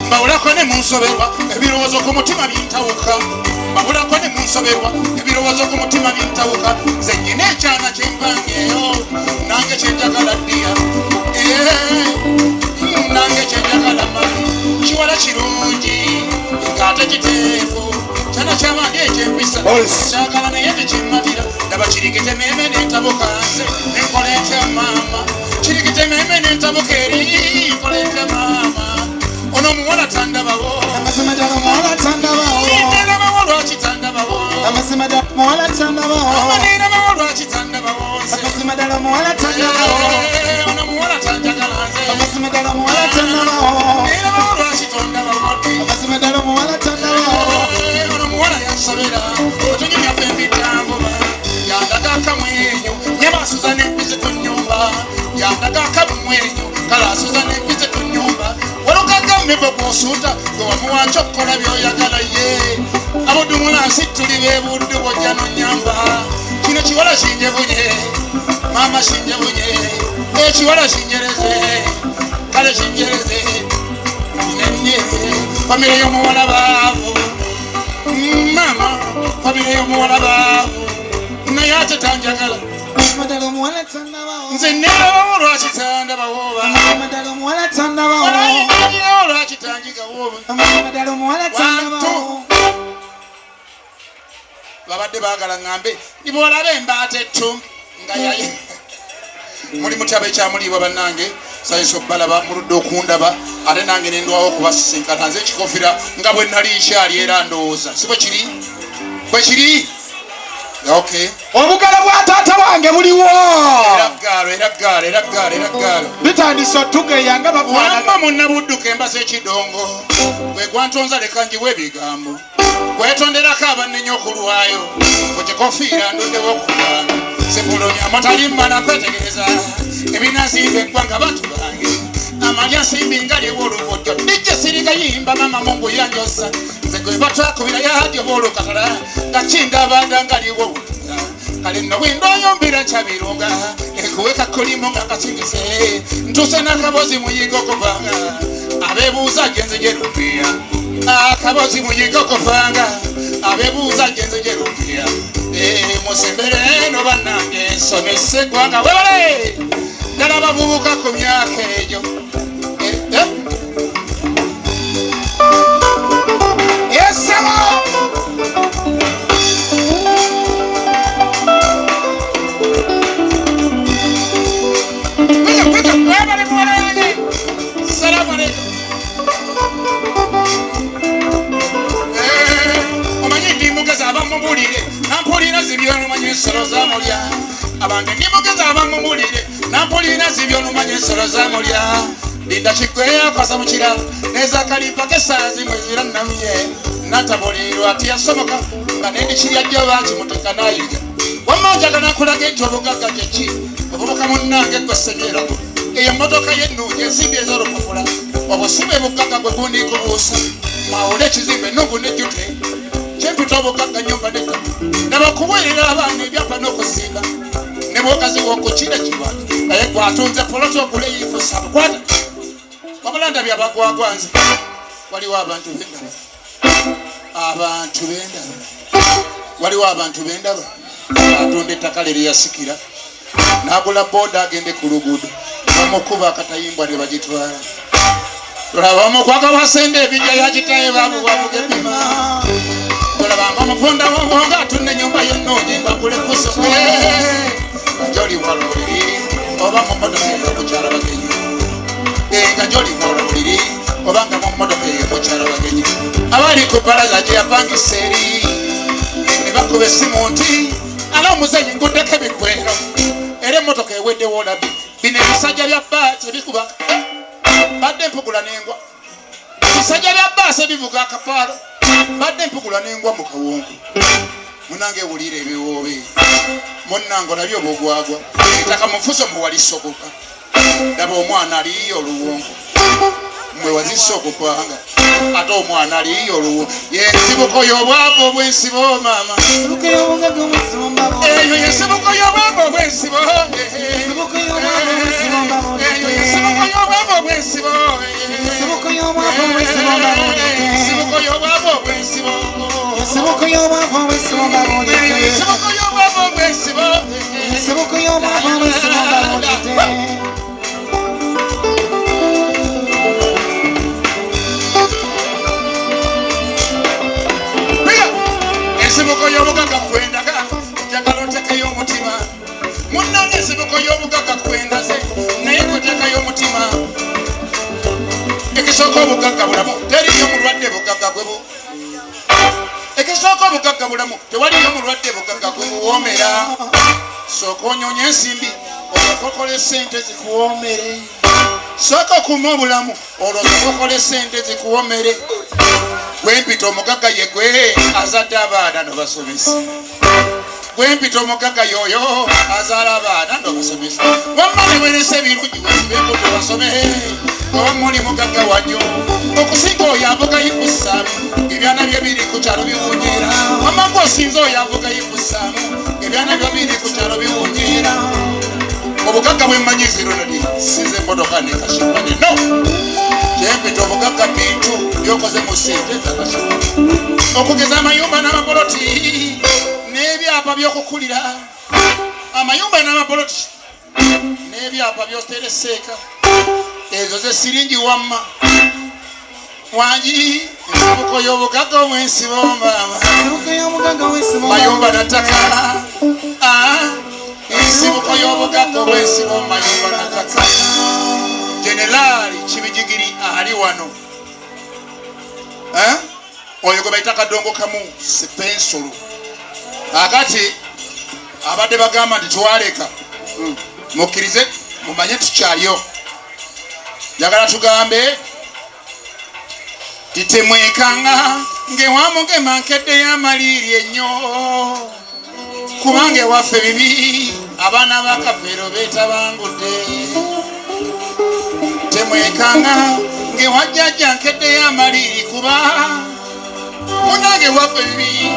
mbawulako ne munsoberwa ebirowoozo ku mutima bintawuka mbawulako ne munsoberwa ebirowoozo ku mutima bintawuka nze nnyina ekyana kyempangeeyo nange kyenjagala ddiya nange kyenjagala mami kiwala kirungi ng'ate kiteefu kyana kyamandi ekyempisa kyagala naye tekimmatira ndaba kirikite meme n'entabuka nze nenkola etya maama kirikite meme n'entabuka eri nkola etya maama ono muwala tandabawo amazima ddala muwala tandabawo nderabawo lwaki tandabawo amazima ddala muwala tandabawo amanerabawo lwaki tandabawo amazima ddala muwala tandabawo ono muwala tanjagala nze amazima ddala muwala tandabawo nderabawo lwaki tondabawo amazima ddala muwala tandabawo ono muwala yansobera otunyumyafe embitambuba yandaga akamwenyo nyebasuza n'empize ku nnyumba yandaga akamwenyo kalasuza n'empize ku nnyumba walokagammive kusuuta gwe wamuwanca okukola byoyagala ye abudumula nsi tuli bebuddu bwojja nonyamba kino kiwala kinjebunye maama kinjebunye ekiwala kinjereze kale kinjereze nenye famire y'omuwala baavu maama famire y'omuwala baavu naye ate tanjagala amazima ddala muwala tandabawo nze nerabawo lwaki tandabawo amazima ddala muwala tandabawo olayinanyirawo lwaki tanjigawo amazima ddala muwala tandabawo babadde baagala ŋŋambe nibwolaba embaata ettu nga yaye muli mutaba ekyamuliibwa bannange sayinza okubalaba muludde okundaba ate nange nendwawo okubasisinkana nze ekikofira nga bwe nali nkyali era ndowooza si bwe kiri bwe kiri okay obugalo bwa taata wange buliwo era ggaalo bitandise otugeya nga bafaana wamba munnabudduka embasa ekidongo gwe gwantonza leka njiwa ebigambo gwetonderako abannenya okulwayo ku kikofiira ndoddewo okugaana sefulomya mutali mmala kwetegereza ebinazimba eggwanga bantu bange amalya nsimbi nga liwo olubojjo dijje sirigayimba mama mungu yanjosa nze gwe batwakubira yadyo boolukatala nga kindabanda nga liwo olutuga kale nno bwindoyombira nkyabirunga ekuweka kolimo nga kasingise ntuse n'akabozi muyiga okuvanga abeebuuza genze gyerupiya akabozi muyiga okuvanga abeebuuza genze gyerupiya musembere eno bannange nsomese eggwanga webale ddala bavubuka ku myaka egyo esaba salamu alaikum omanyi ndimugeza abamubulire nampulira zibyonumanya ensolo zamulya abange ndimugeza abamubulire nampulira zibyonumanya ensolo zamulya linda kigweya kwasa mukira nezakalimpaka esaazi mwezira namye natabulirwa ati yasomoka nga nendikirya jjo bakimuteka nayiga wamma njaga nakulaga nti obugagga gyeki obubuka munnange gwe senyerako eyo emmotoka yennungi ensimbi ez'olupapula obusiba ebugagga gwe bundikubuusa mawule ekizimbe nungu nejjute kyempita obugagga nyumba nedda nabakubuulira abaana ebyapa n'okuzimba ne bwogaziwa okukira kiba naye gwatunze poloti okuleyifusa bukwata wamulanda byabagwagwanze waliwo abantu bendaba waliwo abantu bendaba atunda ettaka lye lyeyasikira n'agula booda agende ku luguudo bamukuba akatayimbwa ne bagitwala tolaba omukwaka wasende ebijja yakitaye babuwabuga ebima tolabanga omufunda womwonga atunde ennyumba yennoonyi ngagule kuso nga gyoli waluliri oba mu mmotoka ey'omukyala bagenyi nga gyoli waluliri obanga mu mmotoka ey'omukyala bagenyi abali ku balaza gye yapangisa eri ne bakuba essimu nti ala omuzenyi nguddeko ebikwero era emmotoka eweddewo olabye bino ebisajja bya baasi ebikuba badde empugula n'engwa ebisajja bya baasi ebivuga akapaalo badde empugula n'engwa mu kawungu munange ewulira ebiwoobe munnange olabye obugwagwa ettaka mufuso muwalisoboka laba omwana aliyo oluwongo mwe wazisa okukwanga ate omwana aliyo oluwongo yensibuko y'obwavu obwensibo maama eyo yensibuko y'obwavu obwensibo eyo yensibuko y'obwavu obwensibo y'omwavu obw'ensibo mbabulidde. Ensibuko y'obwavu obw'ensibo. Ensibuko y'omwavu obw'ensibo mbabulidde. Ensibuko y'obwavu obw'ensibo. Ensibuko y'omwavu obw'ensibo mbabulidde. Ensibuko y'obugagga kwendaga njagala oteekayo omutima. Munnange ensibuko y'obugagga kwendaze naye kuteekayo omutima. Ekisooka obugagga bulamu teriyo mulwadde bugagga gwe bu. Ekisooka obugagga bulamu tewaliyo mulwadde bugagga gwe buwoomera. Sooka onyonye ensimbi olwokokola essente zikuwoomere. Sooka okuuma obulamu olwokokola essente zikuwoomere. Gwempita omugagga ye gwe azadde abaana n'obasomesa. Gwempita omugagga y'oyo azaala abaana n'obasomesa. Wamma ne weresa ebirungi wezibeeko tebasome. Omuli mugagga wanyo okusinga oyo avuga yikusaamu ebyana bye biri ku kyalo biwunyeera. Wamma gw'osinza oyo avuga yikusaamu ebyana bye biri ku kyalo biwunyeera. Obugagga bwe mmanyizi Ronald size emmotoka ne kashipane no. Kyempita obugagga bintu byokoze mu ssente zakashipane. Okugeza amayumba n'amaboloti n'ebyapa by'okukulira. Amayumba n'amaboloti n'ebyapa by'otereseeka. Ezo ze siringi wamma. Wangi ensibuko y'obugagga obw'ensibo mama. Ensibuko y'omugagga obw'ensibo Mayumba nataka. Ensibuko y'obugagga obw'ensibo mayumba nataka. Generali Kibijigiri ali wano. Oyo gwe bayita kadongo kamu sipensolo. Akati abadde bagamba nti twaleka mukkirize mumanye tukyaliyo. Njagala tugambe titemwekanga ng'ewamugema nkedde y'amaliiri ennyo kubanga ewaffe bibi abaana ba Kafeero beetabangudde. Temwekanga ng'ewajjajja nkedde y'amaliiri kuba munnange ewaffe bibi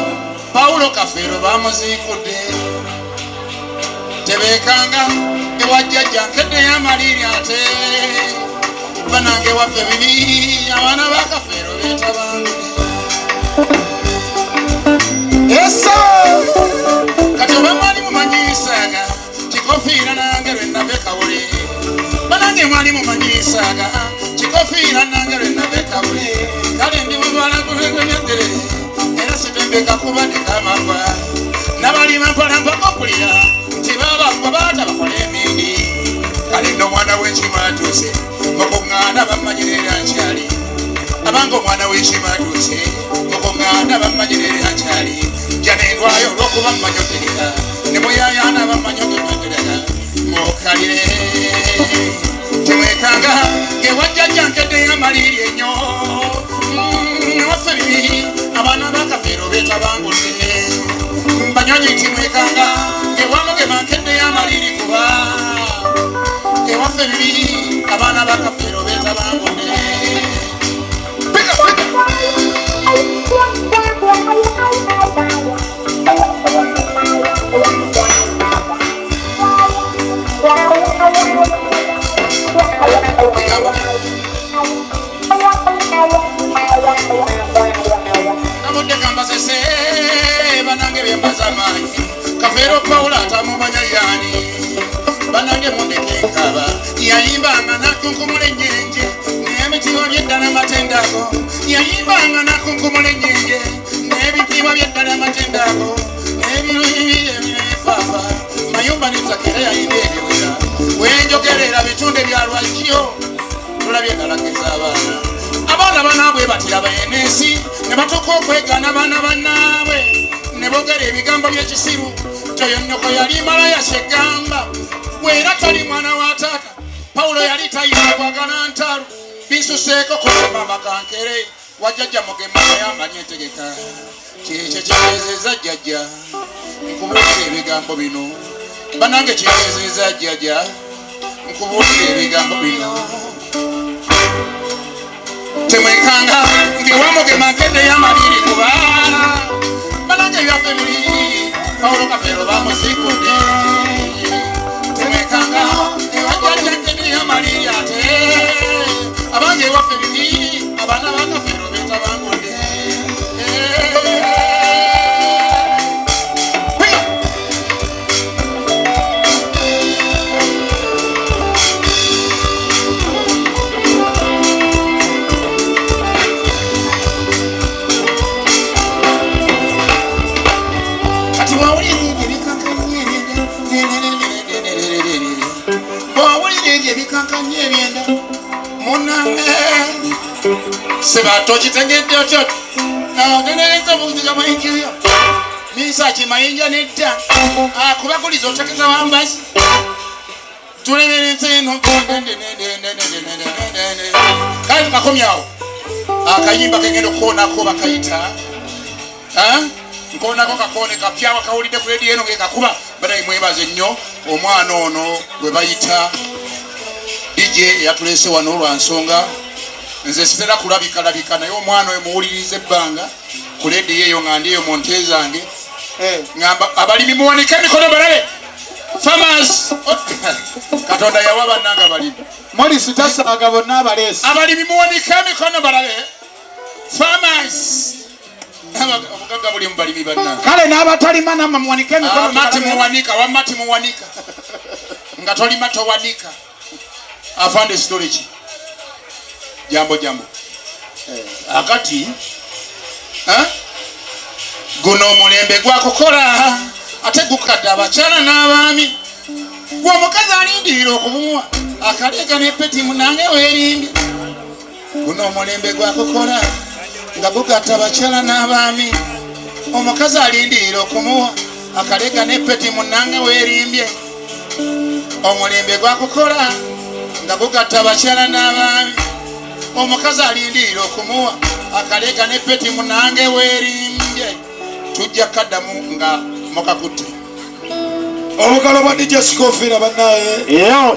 Pawulo Kafeero bamuziikudde. Tebeekanga ewajjajja nkedde y'amaliiri ate banange waffe bibi abaana ba Kafeero beetabangudde. Yesu Kati oba mwali mumanyiisaaga kikofiira nange lwe nave kawule. Banange mwali mumanyiisaaga kikofiira nange lwe nave kawule. Kale ndi mubala kubegenyedere era sitembeka kuba ndikamagwa. Nabalima mpola mpaka okulira nti babagwa baata bakola emindi. Kale nno omwana w'ekima atuuse okuŋŋaana bammanyirira nkyali. Abanga omwana w'ekima atuuse okuŋŋaana bammanyirira nkyali. Nja n'endwayo olw'okuba mmanyogerera ne muyayaana bammanyogerera mukalire. Temwekanga ng'ewajjajja nkedde y'amaliiri ennyo waffe bibi abaana ba Kafeero beetabangudde. Banyonyi timwekanga ng'ewamugema nkedde y'amaliiri kuba ewaffe bibi abaana ba Kafeero beetabangudde. Nabudde kambasese banange byembaza amaanyi. Kafeero Pawulo atamumanya yaani. Banange mundeke nkaba yayimbanga nakunkumula ennyenje n'ebitiibwa by'eddala amatendago. Yayimbanga nakunkumula ennyenje n'ebitiibwa by'eddala amatendago n'ebiruyi ebifaafa. Mayumba n'ettaka era yayimba ebiwera. Wenjogerera bitunde bya lwakyo tulabye galageza abaana. Abaana banaabwe batira bayenesi ne batuuka okwegaana abaana bannaabwe ne boogera ebigambo by'ekisiru. Toyo nnyoko yali malaya kyegamba bw'era tali mwana wa taata. Pawulo yali tayina kwagala ntalo bisuseeko kulema amakankere. Wajjajja mugema yamanye entegeka kyekyo kitegeezezza jjajja nkubuulira ebigambo bino. Banange kitegeezezza jjajja nkubuulira ebigambo bino. Temwekanga ng'ewamugema nkedde y'amaliiri kuba banange ebyaffe biri Pawulo Kafeero bamuziikudde. Temwekanga ewajjajja nkedde Maria te abange waffe bibi abana bakafero beta bangonde kati wawulire ebikankanye ebikankanye ebyenda munange sebato kitegedde otyo neneza buziga mayinjiryo misa kimayinja nedda kubaguliza otekeza wambazi tulebereze eno kale tukakomyawo akayimba kegenda okukoonako bakayita nkoonako kakone kapya wakawulidde ku ledi eno ngekakuba badayi mwebaze nnyo omwana ono gwe bayita DJ yatulese wano olwa nsonga nze sitera kulabikalabika naye omwana oyo muwuliriza ebbanga ku ledi yeyo nga ndi eyo mu nte zange ngamba abalimi muwanike emikono balabe farmers katonda yawa bannanga abalimi Morris tasaaga bonna abaleesi abalimi muwanike emikono balabe farmers omugaga buli mu balimi bannanga kale n'abatalima namwe muwanike emikono mati muwanika wamati muwanika nga tolima towanika afande storage jambo akati guno omulembe gwakukola ate gukadde abakyala n'abaami gwe omukazi alindirira okumuwa akaleega n'epeti munange weerimbye guno omulembe gwakukola nga gugatta abakyala n'abaami omukazi alindirira okumuwa akaleega n'epeti munange weerimbye omulembe gwakukola nga gugatta abakyala n'abaami omukazi alindirira okumuwa akaleega n'epeti munange weerimbye tujja kaddamu nga mukakutte obugalo bwa DJ Scofield bannaye